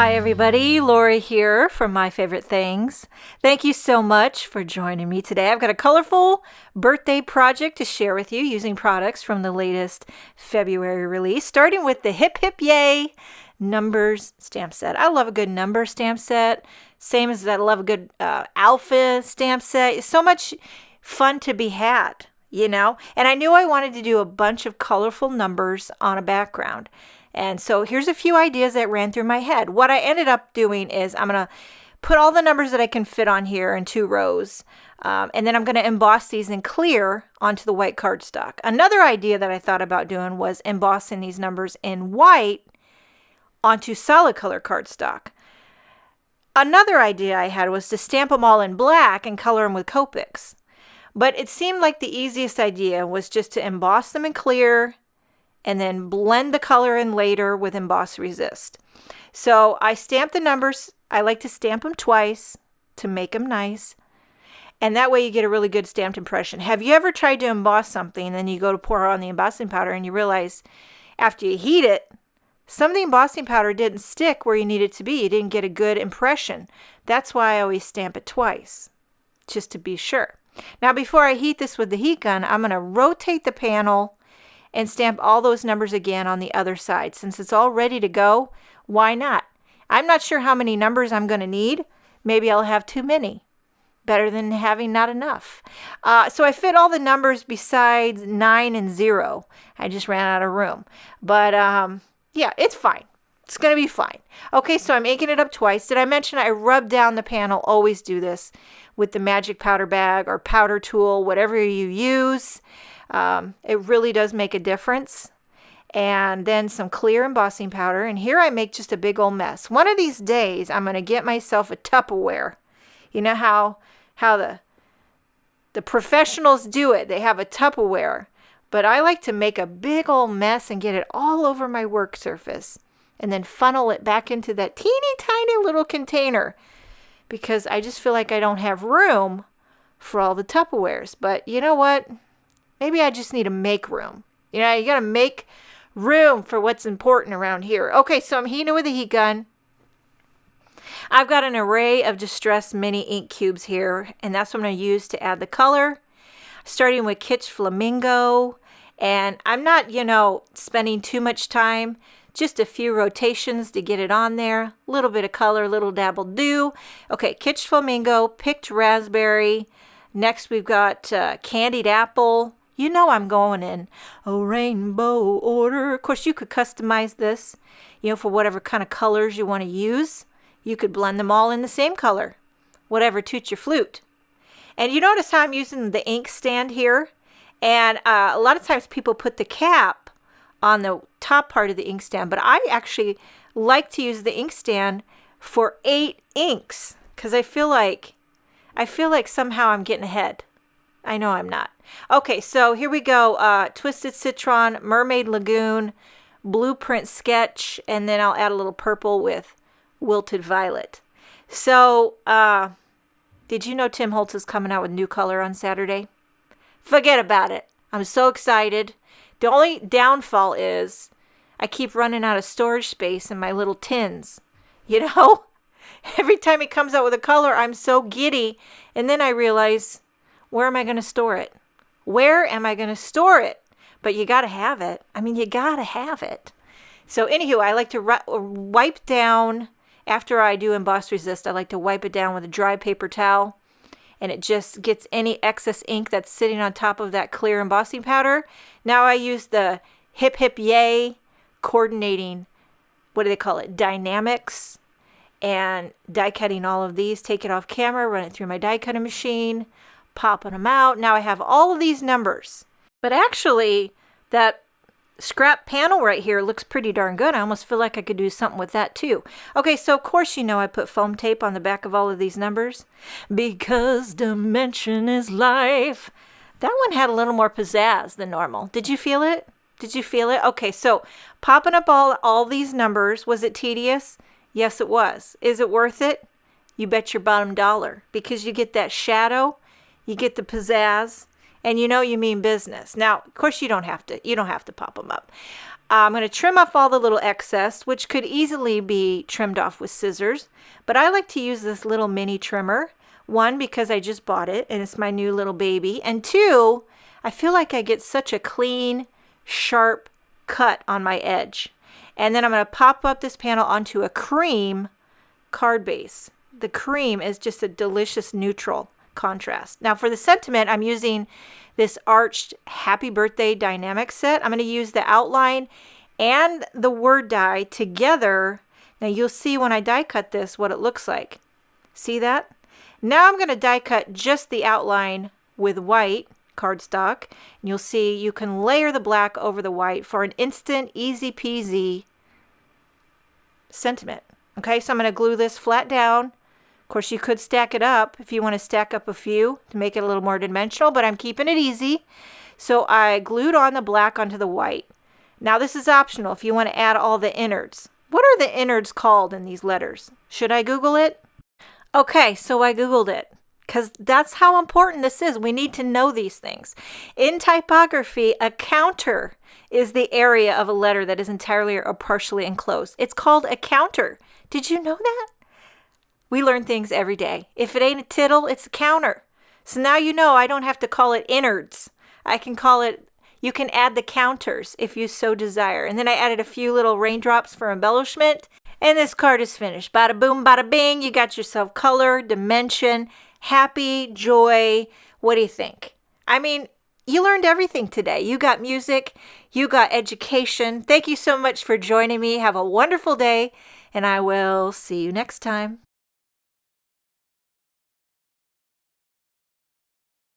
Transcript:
Hi everybody, Lori here from My Favorite Things. Thank you so much for joining me today. I've got a colorful birthday project to share with you using products from the latest February release, starting with the Hip Hip Yay numbers stamp set. I love a good number stamp set, same as I love a good alpha stamp set. It's so much fun to be had, you know? And I knew I wanted to do a bunch of colorful numbers on a background. And so here's a few ideas that ran through my head. What I ended up doing is I'm going to put all the numbers that I can fit on here in 2 rows. And then I'm going to emboss these in clear onto the white cardstock. Another idea that I thought about doing was embossing these numbers in white onto solid color cardstock. Another idea I had was to stamp them all in black and color them with Copics. But it seemed like the easiest idea was just to emboss them in clear and then blend the color in later with Emboss Resist. So I stamped the numbers. I like to stamp them twice to make them nice. And that way you get a really good stamped impression. Have you ever tried to emboss something and then you go to pour on the embossing powder and you realize after you heat it, some of the embossing powder didn't stick where you need it to be. You didn't get a good impression. That's why I always stamp it twice, just to be sure. Now before I heat this with the heat gun, I'm going to rotate the panel and stamp all those numbers again on the other side. Since it's all ready to go, why not? I'm not sure how many numbers I'm going to need. Maybe I'll have too many. Better than having not enough. So I fit all the numbers besides 9 and 0. I just ran out of room. But yeah, it's fine. It's going to be fine. Okay, so I'm inking it up twice. Did I mention I rub down the panel? Always do this with the magic powder bag or powder tool, whatever you use. It really does make a difference. And then some clear embossing powder. And here I make just a big old mess. One of these days, I'm going to get myself a Tupperware. You know how the professionals do it. They have a Tupperware. But I like to make a big old mess and get it all over my work surface. And then funnel it back into that teeny tiny little container. Because I just feel like I don't have room for all the Tupperwares. But you know what? Maybe I just need to make room. You know, you got to make room for what's important around here. Okay, so I'm heating with a heat gun. I've got an array of distressed mini ink cubes here, and that's what I'm going to use to add the color. Starting with Kitsch Flamingo, and I'm not, spending too much time. Just a few rotations to get it on there. A little bit of color, a little dabble do. Okay, Kitsch Flamingo, picked raspberry. Next we've got candied apple. You know I'm going in a rainbow order. Of course, you could customize this, for whatever kind of colors you want to use. You could blend them all in the same color, whatever toots your flute. And you notice how I'm using the ink stand here? And a lot of times people put the cap on the top part of the ink stand, but I actually like to use the ink stand for 8 inks because I feel like somehow I'm getting ahead. I know I'm not. Okay, so here we go. Twisted Citron, Mermaid Lagoon, Blueprint Sketch, and then I'll add a little purple with Wilted Violet. So, did you know Tim Holtz is coming out with new color on Saturday? Forget about it. I'm so excited. The only downfall is I keep running out of storage space in my little tins. Every time he comes out with a color, I'm so giddy. And then I realize, where am I going to store it? Where am I going to store it? But you got to have it. You got to have it. So anywho, I like to wipe down, after I do Emboss Resist, I like to wipe it down with a dry paper towel. And it just gets any excess ink that's sitting on top of that clear embossing powder. Now I use the Hip Hip Yay coordinating, what do they call it, dynamics. And die cutting all of these, take it off camera, run it through my die cutting machine, popping them out. Now I have all of these numbers. But actually, that scrap panel right here looks pretty darn good. I almost feel like I could do something with that too. Okay, so of course I put foam tape on the back of all of these numbers. Because dimension is life. That one had a little more pizzazz than normal. Did you feel it? Did you feel it? Okay, so popping up all these numbers, was it tedious? Yes, it was. Is it worth it? You bet your bottom dollar. Because you get that shadow, you get the pizzazz, and you mean business. Now, of course, you don't have to pop them up. I'm going to trim off all the little excess, which could easily be trimmed off with scissors. But I like to use this little mini trimmer. One, because I just bought it and it's my new little baby. And two, I feel like I get such a clean, sharp cut on my edge. And then I'm going to pop up this panel onto a cream card base. The cream is just a delicious neutral contrast. Now for the sentiment, I'm using this arched Happy Birthday dynamic set. I'm going to use the outline and the word die together. Now you'll see when I die cut this what it looks like. See that? Now I'm going to die cut just the outline with white cardstock. And you'll see you can layer the black over the white for an instant, easy peasy sentiment. Okay, so I'm going to glue this flat down. Of course, you could stack it up if you want to stack up a few to make it a little more dimensional, but I'm keeping it easy. So I glued on the black onto the white. Now this is optional if you want to add all the innards. What are the innards called in these letters? Should I Google it? Okay, so I Googled it because that's how important this is. We need to know these things. In typography, a counter is the area of a letter that is entirely or partially enclosed. It's called a counter. Did you know that? We learn things every day. If it ain't a tittle, it's a counter. So now you know I don't have to call it innards. I can call it, you can add the counters if you so desire. And then I added a few little raindrops for embellishment. And this card is finished. Bada boom, bada bing. You got yourself color, dimension, happy, joy. What do you think? I mean, you learned everything today. You got music. You got education. Thank you so much for joining me. Have a wonderful day. And I will see you next time.